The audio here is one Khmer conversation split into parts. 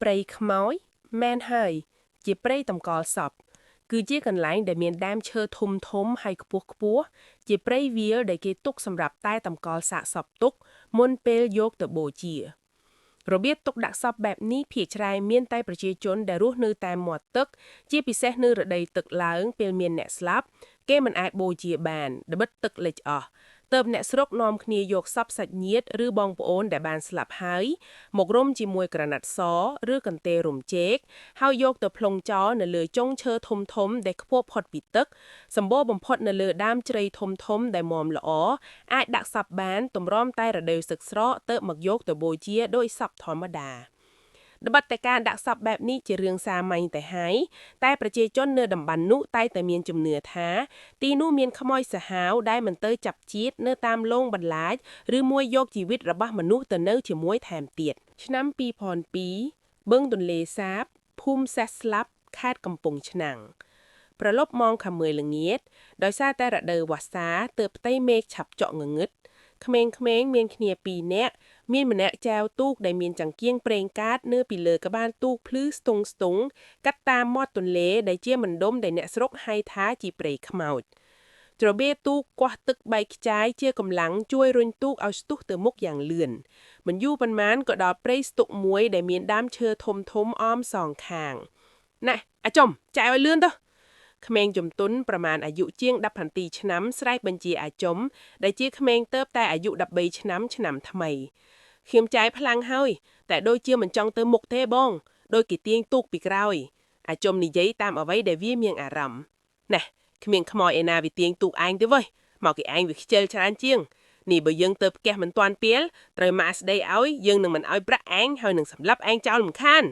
ព្រៃខ្មោចមែនហើយជាព្រៃតម្កល់សពគឺជាកន្លែងដែលមានដើមឈើធំធំហើយខ្ពស់ខ្ពស់ជាព្រៃវាលដែលគេទុកសម្រាប់តែតម្កល់សាកសពទុកមុនពេលយកទៅបូជារបៀបទុកដាក់សពបែបនេះភាគច្រើនមានតែប្រជាជនដែលរស់នៅតាមមាត់ទឹកជាពិសេសនៅរដូវទឹកឡើងពេលមានអ្នកស្លាប់គេមិនអាចបូជាបានត្បិតទឹកលិចអស់ទើបអ្នកស្រុកនាំគ្នាយកសពសាច់ញាតិឬបងប្អូនដែលបានស្លាប់ហើយមករុំជាមួយក្រណាត់សឬកន្ទេលរុំចេកហើយយកទៅផ្លុំចោលនៅលើចុងឈើធំធំដែលខ្ពស់ផុតពីទឹកសម្បូរបំផុតនៅលើដើមជ្រៃធំធំដែលមាំល្អអាចដាក់សពបានទម្រាំតែរដូវសឹកស្រកទើបមកយកទៅបូជាដោយសពធម្មតាត្បិតតែការដាក់សពបែបនេះជារឿងសាមញ្ញទៅហើយតែប្រជាជននៅតំបន់នោះតែតែមានជំនឿថាទីនោះមានខ្មោចសាហាវដែលមិនទៅចាប់ជាតិនៅតាមលងបន្លាចឬមួយយកជីវិតរបស់មនុស្សទៅនៅជាមួយថែមទៀតឆ្នាំ2002បឹងទន្លេសាបភូមិសេះស្លាប់ខេត្តកំពង់ឆ្នាំងប្រឡប់ម៉ោងខាំមើលល្ងាចដោយសារតែរដូវវស្សាទើបផ្ទៃមេឃឆាប់ចក់ងងឹតក្មេងៗមានគ្នា2នាក់មានម្នាក់ចែវទូកដែលមានចង្គៀងប្រេងកាតនៅពីលើក្បាលទូកភ្លឺស្ទង់កាត់តាមមាត់ទន្លេដែលជាមណ្ឌំដែលអ្នកស្រុកហៅថាជាព្រៃខ្មោចច្របៀទូកគាស់ទឹកបែកខ្ចាយជាកម្លាំងជួយរុញទូកឲ្យស្ទុះទៅមុខយ៉ាងលឿនមិនយូរប៉ុន្មានក៏ដល់ព្រៃស្ទុកមួយដែលមានដើមឈើធំធំអមសងខាងណែអាចុំចែវឲ្យលឿនទៅក្មេងជំទន់ប្រមាណអាយុជាង17ឆ្នាំស្រែកបញ្ជាអាចុំដែលជាក្មេងទៅតែអាយុ13ឆ្នាំឆ្នាំថ្មីខ្ញុំចែកខ្លាំងហើយតែដូចជាមិនចង់ទៅមុខទេបងដូចគេទាញទូកពីក្រោយអាចុំនិយាយតាមអ្វីដែលវាមានអារម្មណ៍ណែគ្មានខ្មោចឯណាវាទាញទូកឯងទេវើយមកគេឯងវាខ្ជិលច្រើនជាងនេះបើយើងទៅផ្ទះមិនទាន់ពេលត្រូវម៉ាក់ស្ដីឲ្យយើងនឹងមិនឲ្យប្រាក់ឯងហើយនឹងសម្លាប់ឯងចោលមិនខាន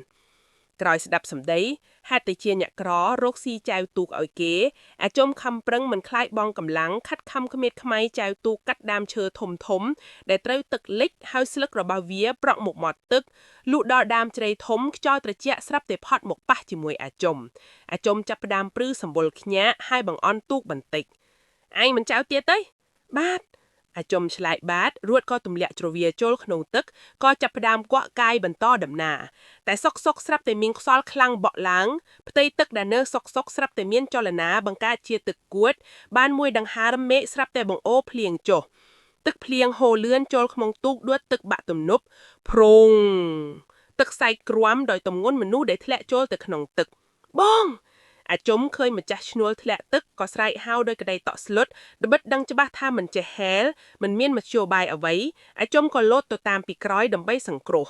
ក្រោយស្ដាប់សម្ដីហេតុតែជាអ្នកក្ររកស៊ីចែវទូកឲ្យគេអាចុំខំប្រឹងមិនខ្លាចបងកម្លាំងខិតខំគ្មៀតខ្មៃចែវទូកកាត់ដើមឈើធំធំដែលត្រូវទឹកលិចហើយស្លឹករបស់វាប្រក់មុខមាត់ទឹកលុះដល់ដើមជ្រៃធំខ្យល់ត្រជាក់ស្រាប់តែផត់មកប៉ះជាមួយអាចុំចាប់ផ្ដើមព្រឺសម្បុរខ្ញាក់ហើយបង្អន់ទូកបន្តិចឯងមិនចៅទៀតទេបាទអាចុំឆ្លើយបាទរួចក៏ទម្លាក់ជ្រវាចូលក្នុងទឹកក៏ចាប់ផ្ដើមគក់កាយបន្តដំណើរតែសុកស្រាប់តែមានខ្យល់ខ្លាំងបក់ឡើងផ្ទៃទឹកដែលនៅសុកស្រាប់តែមានចលនាបង្កើតជាទឹកគួតបានមួយដង្ហើមមេឃស្រាប់តែបង្អូរភ្លៀងចុះទឹកភ្លៀងហូរលឿនចូលក្នុងទូកដួតទឹកបាក់ទំនប់ព្រុងទឹកសែកគ្រាំដោយទម្ងន់មនុស្សដែលធ្លាក់ចូលទៅក្នុងទឹកបងអាចុំឃើញម្ចាស់ឈ្នួលធ្លាក់ទឹកក៏ស្រែកហៅដោយក្តីតក់ស្លុតត្បិតដឹងច្បាស់ថាមិនចេះហែលមិនមានមធ្យោបាយអ្វីអាចុំក៏លោតទៅតាមពីក្រោយដើម្បីសង្គ្រោះ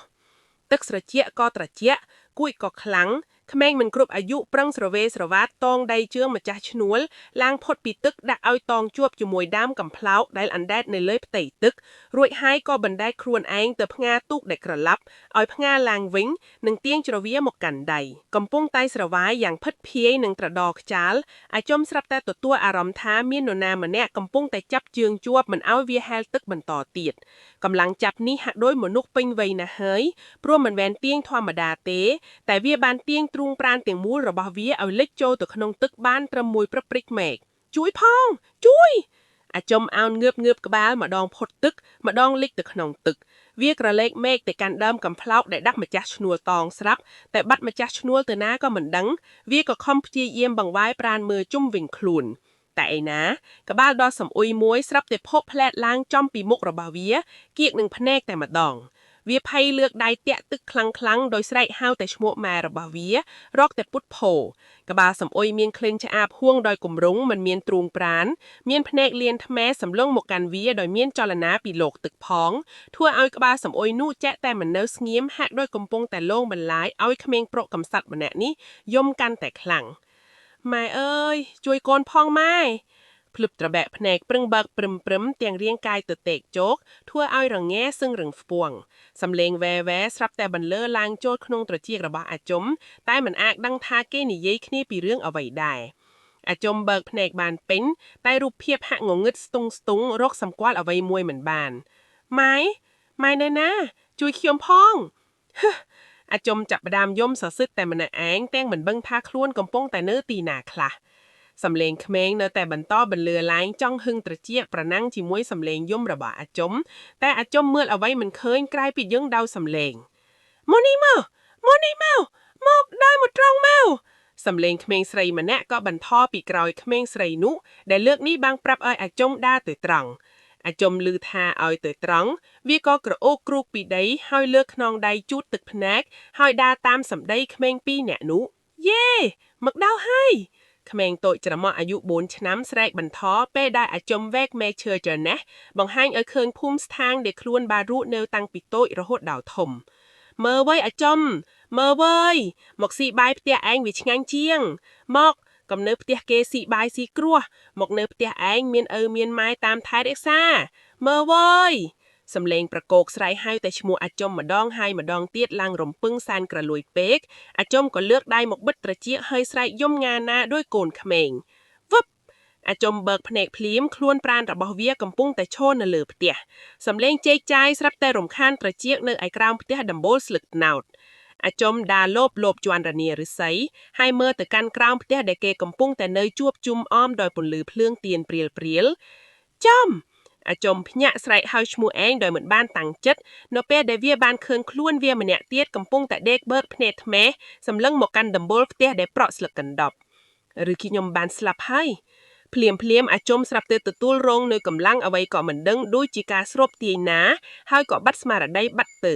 ទឹកស្រជាក់ក៏ត្រជាក់គួចក៏ខ្លាំងក្មេងមិនគ្រប់អាយុប្រឹងស្រវេស្រវាតតងដៃជើងម្ចាស់ឈ្នួលឡើងផុតពីទឹកដាក់ឲ្យតងជាប់ជាមួយដើមកំប្លោកដែលអណ្ដែតនៅលើផ្ទៃទឹករួចហើយក៏បណ្ដែតខ្លួនឯងទៅផ្ងាទូកដែលក្រឡាប់ឲ្យផ្ងាឡើងវិញនិងទាញជ្រវាមកកាន់ដៃកំពុងតែស្រវាយយ៉ាងភិតភាយនឹងត្រដរខ្ចាលអាចុំស្រាប់តែទទួលអារម្មណ៍ថាមាននរណាម្នាក់កំពុងតែចាប់ជើងជាប់មិនឲ្យវាហែលទឹកបន្តទៀតកម្លាំងចាប់នេះហាក់ដូចមនុស្សពេញវ័យណាស់ហើយព្រោះមិនមែនទាញធម្មតាទេតែវាបានទាញទ្រូងប្រាណទាំងមូលរបស់វាឲ្យលិចចូលទៅក្នុងទឹកបានត្រឹមមួយព្រឹកព្រិចមែកជួយផងជួយអាចុំអោនងើបក្បាលម្ដងផុតទឹកម្ដងលិចទៅក្នុងទឹកវាក្រឡេកមែកទៅកាន់ដើមកំប្លោកដែលដាក់ម្ចាស់ឈ្នួលតងស្រាប់តែបាត់ម្ចាស់ឈ្នួលទៅណាក៏មិនដឹងវាក៏ខំព្យាយាមបង្វែរប្រាណមើលជុំវិញខ្លួនតែឯណាក្បាលដ៏សំអុយមួយស្រាប់តែផុសផ្លែតឡើងចំពីមុខរបស់វាគៀកនឹងភ្នែកតែម្ដងវាភ័យលើកដៃតាក់ទឹកខ្លាំងដោយស្រែកហៅតែឈ្មោះម៉ែរបស់វារកតែពុតផោក្បាលសំអុយមានក្លិនឆ្អាបហួងដោយគម្រង់មិនមានទ្រូងប្រាណមានភ្នែកលៀនថ្មែសម្លឹងមកកាន់វាដោយមានចលនាពីលោកទឹកផងធ្វើឲ្យក្បាលសំអុយនោះចាក់តែមិននៅស្ងៀមហាក់ដោយកំពុងតែលងបន្លាយឲ្យក្មេងប្រុកកំសត់ម្នាក់នេះយំកាន់តែខ្លាំងម៉ែអើយជួយកូនផងម៉ែភ្លឹបត្របែកភ្នែកប្រឹងបើកព្រឹមទាំងរាងកាយទៅតេកជោកធ្វើឲ្យរងាសឹងរឹងស្ពួងសំលេងវ៉ែស្រាប់តែបន្លឺឡើងចូលក្នុងត្រចៀករបស់អាចុំតែមិនអាចដឹងថាគេនិយាយគ្នាពីរឿងអ្វីដែរអាចុំបើកភ្នែកបានពេញតែរូបភាពហាក់ងងឹតស្ទង់រកសម្គាល់អ្វីមួយមិនបានម៉ែនៅណាជួយខ្ញុំផងអាចុំចាប់ផ្ដើមយំសសឹកតែម្នាក់ឯងទាំងមិនដឹងថាខ្លួនកំពុងតែនៅទីណាខ្លះសំលេងក្មេងនៅតែបន្តបន្លឺឡើងចង់ហឹងត្រចៀកប្រណាំងជាមួយសំលេងយំរបស់អាចុំតែអាចុំមើលអ្វីមិនឃើញក្រៅពីយឹងដៅសំលេងមក មកនេះមកដើរមកត្រង់មកសំលេងក្មេងស្រីម្នាក់ក៏បន្ថពីក្រោយក្មេងស្រីនោះដែលលើកនេះបាំងប្រាប់ឲ្យអាចំដើរទៅត្រង់អាចំឮថាឲ្យទៅត្រង់វាក៏ក្រអូបគ្រូកពីដីហើយលើកខ្នងដៃជូតទឹកភ្នែកហើយដើរតាមសម្ដីក្មេងពីរនាក់នោះយេមកដល់ហើយក្មេងតូចច្រមុះអាយុ4ឆ្នាំស្រែកបន្ថពេលដែលអាចំវែកមែកឈើចរណេះបង្ហាញឲ្យឃើញភូមិស្ថានដែលខ្លួនបានរស់នៅតាំងពីតូចរហូតដល់ធំមើលវើយអាចំមើលវើយមកស៊ីបាយផ្ទះឯងវាឆ្ងាញ់ជាងមកកំនៅផ្ទះគេស៊ីបាយស៊ីគ្រោះមកនៅផ្ទះឯងមានឪមានម៉ែតាមថែរក្សាមើលវើយសំលេងប្រកោកស្រែកហៅតែឈ្មោះអាចំម្ដងហើយម្ដងទៀតឡើងរំពឹងសានក្រលួយពេកអាចំក៏លើកដៃមកបិទត្រចៀកហើយស្រែកយំងាណាដោយកូនក្មេងវឹបអាចំបើកភ្នែកភ្លាមខ្លួនប្រាណរបស់វាកំពុងតែឈរនៅលើផ្ទះសំលេងជែកចាយស្រាប់តែរំខានត្រចៀកនៅឯក្រោមផ្ទះដំបូលស្លឹកត្នោតអាចំដើរលបជាន់រនាឫស្សីហើយមើលទៅកាន់ក្រោមផ្ទះដែលគេកំពុងតែនៅជួបជុំអមដោយពន្លឺភ្លើងទៀនព្រាលចំអាចំភ្ញាក់ស្រែកហៅឈ្មោះឯងដោយមិនបានតាំងចិត្តនៅពេលដែលវាបានឃើញខ្លួនវាម្នាក់ទៀតកំពុងតែដេកបើកភ្នែកថ្មេះសម្លឹងមកកាន់ដំបូលផ្ទះដែលប្រក់ស្លឹកកណ្ដប់ឬខ្ញុំបានស្លាប់ហើយភ្លាមអាចំស្រាប់តែទទួលរងនៅកម្លាំងអ្វីក៏មិនដឹងដូចជាការស្រូបទាយណាហើយក៏បាត់ស្មារតីបាត់ទៅ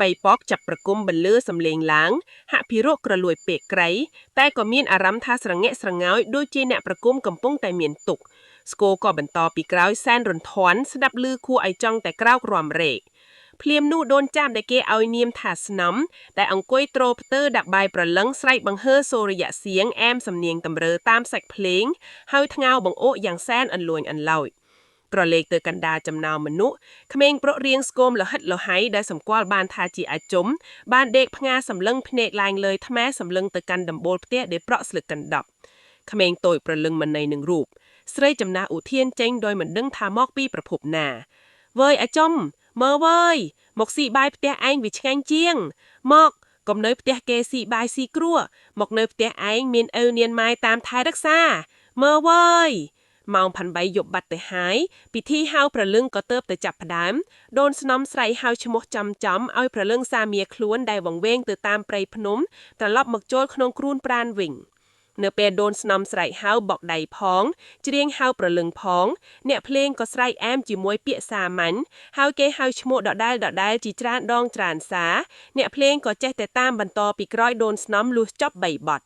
បៃប៉កចាប់ប្រគុំបន្លឺសំឡេងឡើងហាក់ពិរោកក្រលួយពេកក្រៃតែក៏មានអារម្មណ៍ថាស្រងាក់ស្រងោយដូចជាអ្នកប្រគុំកំពុងតែមានទុក្ខស្គរក៏បន្តពីក្រោយសែនរន្ធាន់ស្ដាប់ឮគួរឲ្យចង់តែក្រោករំរែកភ្លាមនោះដូនចាមដែលគេឲ្យនាមថាស្នំដែលអង្គុយទ្រផ្ទើដាក់បាយប្រឡឹងស្រែកបង្ហើសូរយៈសៀងអែមសំនៀងតម្រើតាមសាច់ភ្លេងហើយថ្ងោបង្អកយ៉ាងសែនអន្លួញអន្លោចក្រឡេកទៅកណ្ដាលចំណោមមនុស្សក្មេងប្រុសរៀងស្គមលហិតលហៃដែលសម្គាល់បានថាជាអាចំបានដេកផ្ងាសម្លឹងភ្នែកឡើងលើថ្មែសម្លឹងទៅកាន់ដំបូលផ្ទះដែលប្រក់ស្លឹកកណ្ដប់ក្មេងតូចប្រលឹងមិននៃនឹងរូបស្រីចំណាស់ឧធានចេញដោយមិនដឹងថាមកពីប្រភពណាវើយអាចំមើលវើយមកស៊ីបាយផ្ទះឯងវាឆ្ងាញ់ជាងមកកុំនៅផ្ទះគេស៊ីបាយស៊ីគ្រោះមកនៅផ្ទះឯងមានឪនាងម៉ែតាមថែរក្សាមើលវើយម៉ោង8យប់បាត់ទៅហើយពិធីហៅប្រលឹងក៏ទើបតែចាប់ផ្ដើមដូនស្នំស្រែកហៅឈ្មោះចំឲ្យប្រលឹងសាមៀខ្លួនដែលវង្វេងទៅតាមព្រៃភ្នំត្រឡប់មកចូលក្នុងគ្រួនប្រាណវិញនៅពេលដូនស្នំស្រែកហៅបកដៃផងច្រៀងហៅប្រលឹងផងអ្នកភ្លេងក៏ស្រែកអែមជាមួយពាក្យសាមញ្ញហើយគេហៅឈ្មោះដដែលជាច្រើនដងច្រើនសារអ្នកភ្លេងក៏ចេះតែតាមបន្តពីក្រោយដូនស្នំលុះចប់3បទ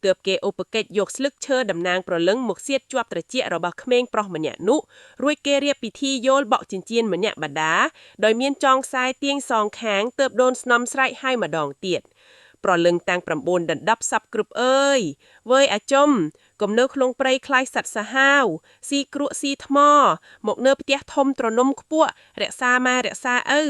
ទើបគេឧបកិច្ចយកស្លឹកឈើតំណាងប្រលឹងមកសៀតជាប់ត្រចៀករបស់ក្មេងប្រុសម្នាក់នោះរួចគេរៀបពិធីយល់បក់ចិញ្ចៀនម្នាក់បដាដោយមានចងខ្សែទាញសងខាងទើបដូនស្នំស្រែកឲ្យម្ដងទៀតប្រលឹងតាំង9ដណ្ដប់សັບគ្រប់អើយវើយអាចំកុំនៅក្នុងព្រៃខ្លាយសត្វសាហាវស៊ីគ្រក់ស៊ីថ្មមកនៅផ្ទះធំត្រនំខ្ពក់រក្សាម៉ែរក្សាឪ